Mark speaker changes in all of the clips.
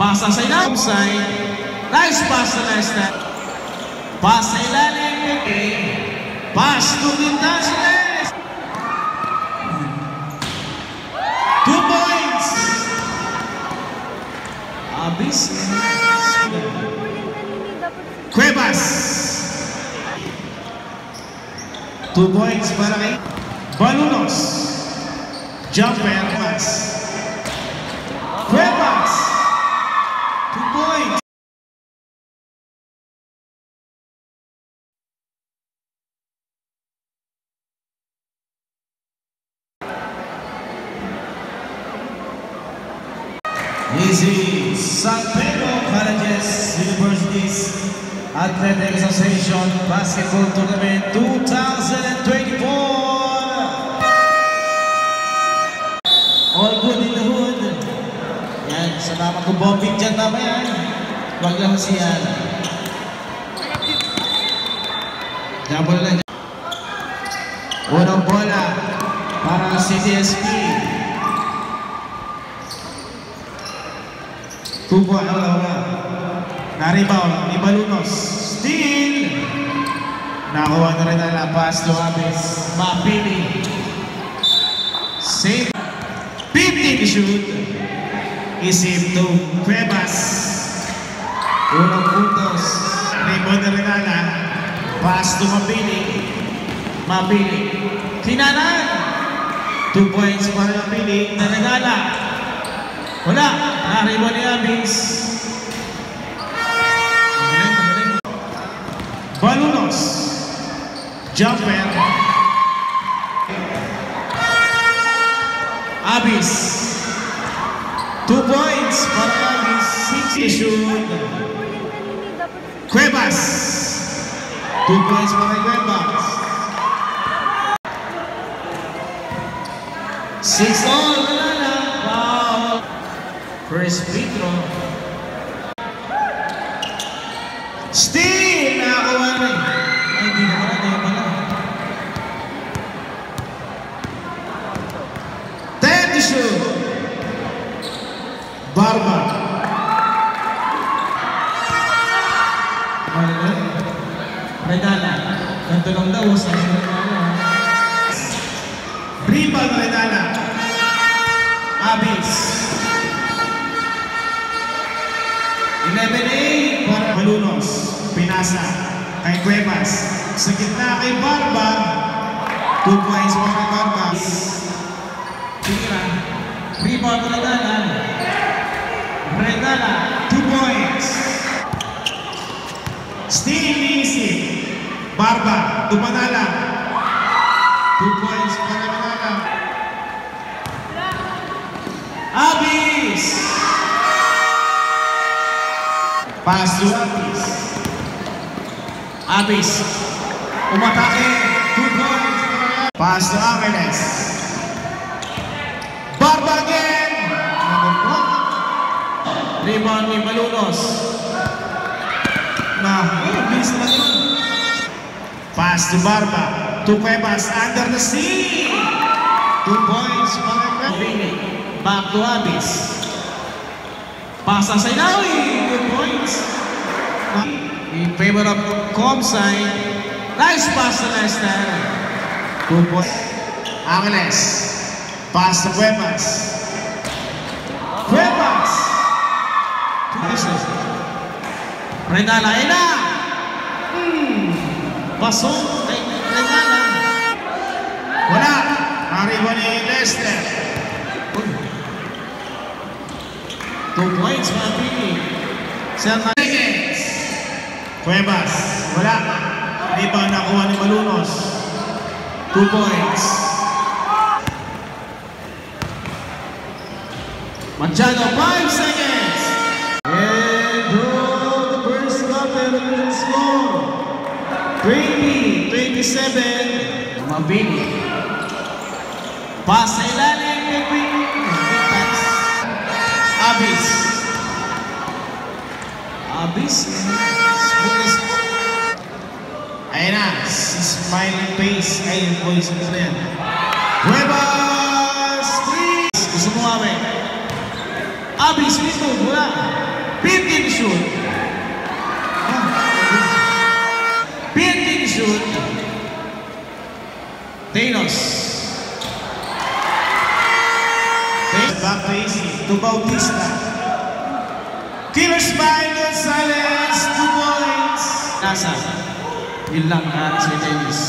Speaker 1: Pasa sa ilalim. Nice pass sa Leicester. Pass sa ilalim. Pass to Quintas. 2 points. Abis. Cuevas. 2 points para kay Balunos. Jumper. Cuevas. 2 points. Easy. San Pedro Colleges Universities Athletic Association Basketball Tournament 2024. All good in the hood. Yan, salamat ko bombing dyan tama yan. Huwag lang siyan. Double na dyan. Unang bola para CDSP. 2 point. Na-rebound ni Balunos. Steal. Nakuha na rin ang pass to Abis. Mapili. Save. 50 to shoot. Isip to Cuevas. Unang puntos. Rebound na rin ang pass to Mapili. Mapili. Kinanan. 2 points para Mapili. Naregala. Wala. Na-rebound ni Abis. Balunos. Jumper. Abis. 2 points para Abis. 60 shoot. Cuevas. 2 points para Cuevas. 6 all. Wala. Wow. First free throw. Steal! Nakakuha rin. Ay, hindi naman na. Tayo pala. 10 to shoot. Barba. Redala. Ganto lang daw. Sa Redala. Rebound Redala. Abis. 11-8 para Balunos. Pinasa kay Cuevas. Sa gitna kay Barba. 2 points para Barba. Tira. Rebound Redala. Redala. 2 points. Steal easy. Barba. Dumanala. 2 points para Redala. Abis. Pass to Abis. Abis. Umatake. 2 points. Pass to Angeles. Barba again. Rebound ni Balunos. Abis na yun. Pass to Barba. To Cuevas. Under the sea. 2 points. Back to Abis. Pasa sa Ilawi. 2 points. In favor of Comsai. Nice pass to Leicester. 2 points. Angeles. Pass to Cuevas. Cuevas. 2 issues. Redala. Ina. Pasok kay Redala. Wala. Nariba ni Leicester. 2 points, Mapili. Seconds. Cuevas. Wala. Di ba nakuha ni Balunos? 2 points. Machado, 5 seconds. And draw the first quarter of the score. 20-27. Mapili. Pass sa ilalim. Abis. Abis. Ayan na. Si smiling face. Ayun po yung sunod na yan. Cuevas. 3. Gusto mo kami. Abis. Ito. Wala. Pinting shoot. Pinting shoot. Thanos. Back to easy. To Bautista. Killer Smile Gonzalez. 2 points. Nasa. Yun lang si Davis.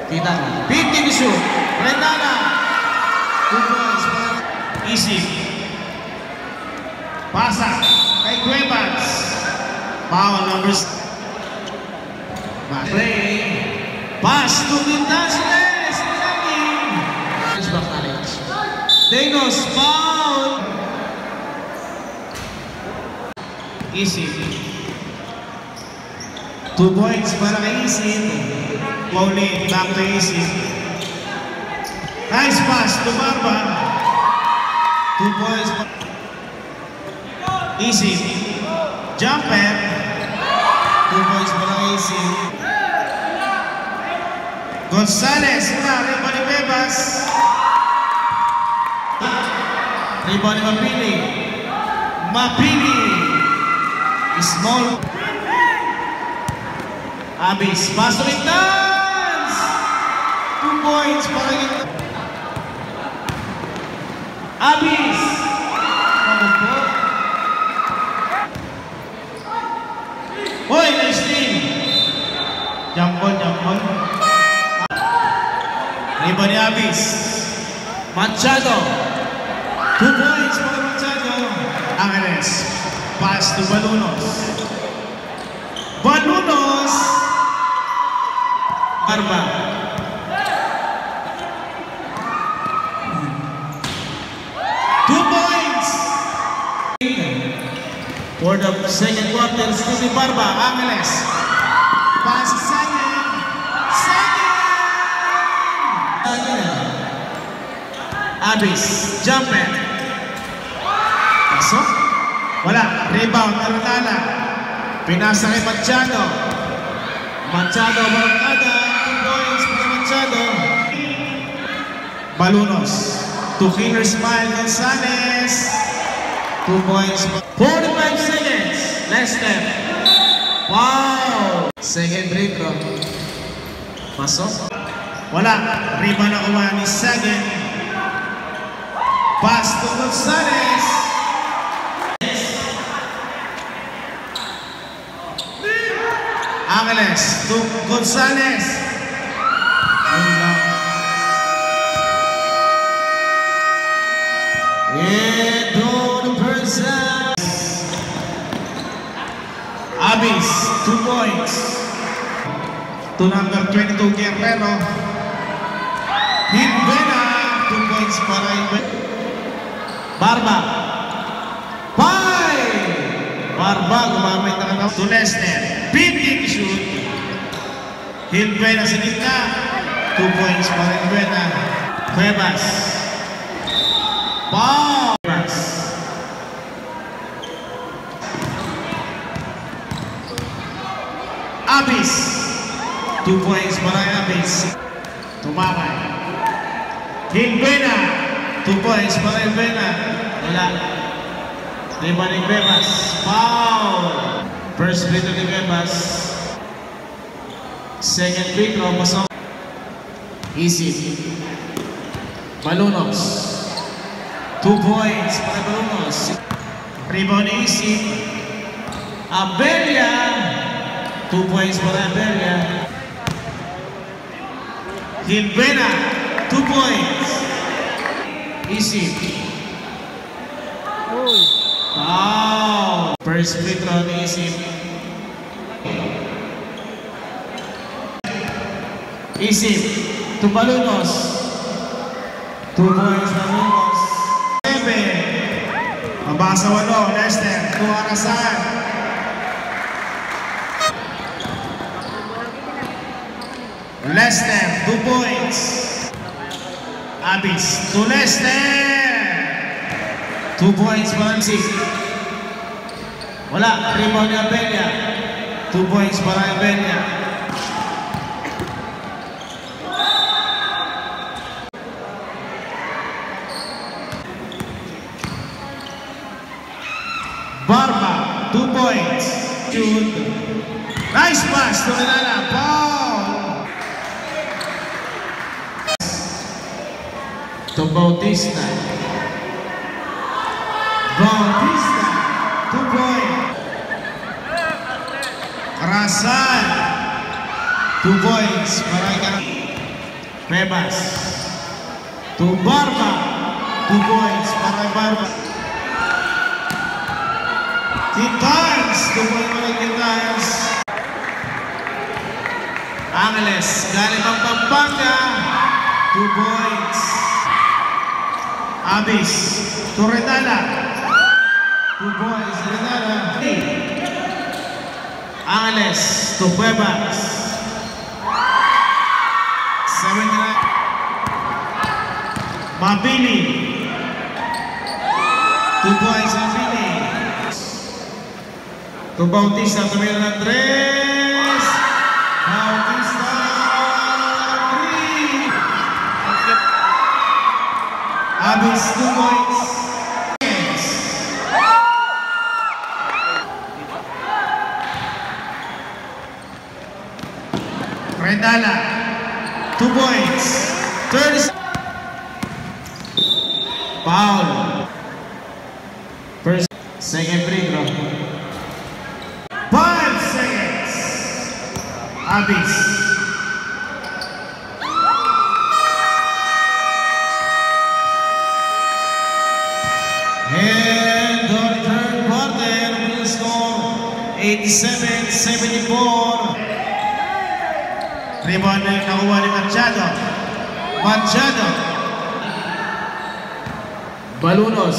Speaker 1: Kita mo. Pinting shoot. Rendana. 2 points. Easy. Pasa. Kay Cuevas. Foul numbers. Play. Pass to Gonzalez. Back challenge. Thanos. Foul. Easy. 2 points para kay Easy. Pauli, back to Easy. Nice pass to Barba. 2 points. Easy. Jumper. 2 points para kay Easy. Gonzalez. Rebound ni Bebas. Rebound ni Mapili. Mapili. Small. Abis. Pass to Itans. 2 points para ito. Abis. Hoy, nice team. Jump ball. Rebound ni Abis. Machado. 2 points para Machado. Angeles. Pass to Balunos. Balunos. Barba. For the second quarter, Stevie Barba, Angeles. Pass second. Abis, jumper. Pasok. Wala. Rebound, Taratala. Pinasa kay Machado. Machado, Barangada. 2 points para Machado. Balunos. To Killer Smile Gonzalez. 2 points. 45 seconds. Lester. Wow! Second free throw. Pasok. Wala. Rebound na kuha ni Sagan. Pass to Gonzalez. Angeles to Gonzalez. Abis, 2 points. To number 22, Guerrero. Hibena, 2 points para Hibena. Barba. Barba, gumamit na kanaw. To Lester. Pinting shoot. Hibena sa gitna. 2 points para Hibena. Cuevas. Cuevas. Abis. 2 points para Abis. Tumamay. Hibena. 2 points para Hibena. Wala. Lima ni Bebas. Foul. First free throw ni Bebas. Second free throw. Pasok. Easy. Balunos. 2 points para Balunos. Rebound Easy. Abelia. 2 points para Abelia. Hibena. 2 points. Easy. Wow! First free throw ni Easy. Easy. To Balunos. 2 points para Balunos. 7. Mabasa 8. Lester. 2 Arasan. Lester. 2 points. Abis. To Lester. 2 points para Easy. Wala. Rebound ni Abelia. 2 points para Abelia. Barba, 2 points. Shoot. Nice pass to Renala. Foul. To Bautista. Bautista, 2 points. Rasal, 2 points. Pebas. To Barba, 2 points. Barba. Titans, 2 points para Titans. Angeles, galing ang Pampanga, 2 points. Abis, to Renala, 2 points. Renala. Angeles, to Pebas, 79. Mabini, 2 points. Mabini. To Bautista, tumira ng 3. Bautista, 3. Abis, 2 points. Rendala, 2 points. 30. Foul. First, second free throw. 5 seconds. Abis. And the third quarter will score 87-74. Rebound na nakuha ni Machado. Balunos,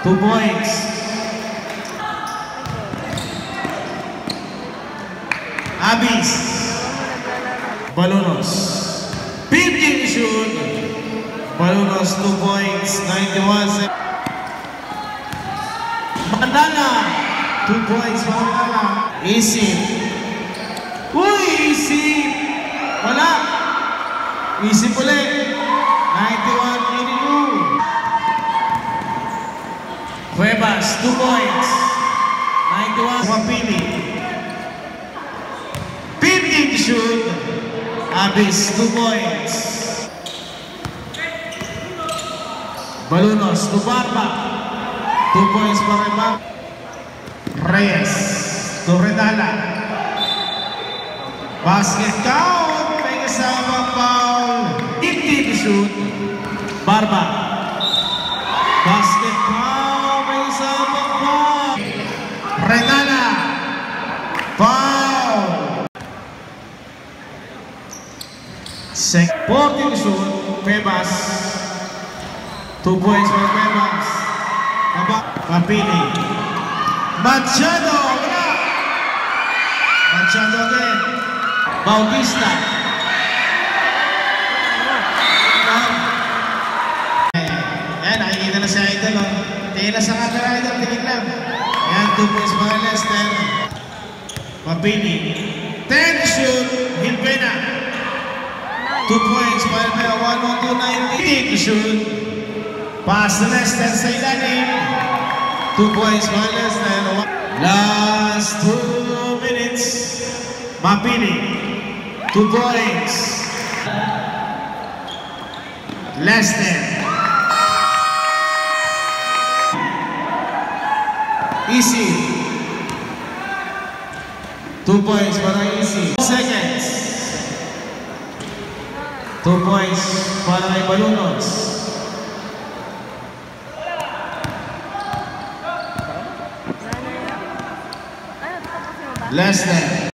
Speaker 1: 2 points. Abis. Balunos, 15 shoot. Balunos, 2 points. 91. Mandala, 2 points. Mandala. Isip. Uy, isip. Wala. Isip ulit. 91-82. Cuevas, 2 points. 91. Wapili. 15 shoot. Abis, 2 points. Balunos, to Barba. 2 points para Barba. Reyes, to Renala. Basket count. May kasamang foul. 15 shoot. Barba. Basket count. May kasamang foul. Renala. Foul. 14 shoot. Pebas. 2 points for Pebas. Papini. Machado. Machado again. Bautista. Ayan, nakikita na si Idol. Tingin na sa camera, Idol. Tingin lang. Ayan, 2 points para Lester. Papini. 10 shoot. Hilpena. 2 points para Hilpena. 1-1-2-19 shoot. Pass to Lester sa ilalim. 2 points para Lester. Last 2 minutes. Mapili. 2 points. Lester. Easy. 2 points para Easy. 2 seconds. 2 points para kay Balunos. Lester.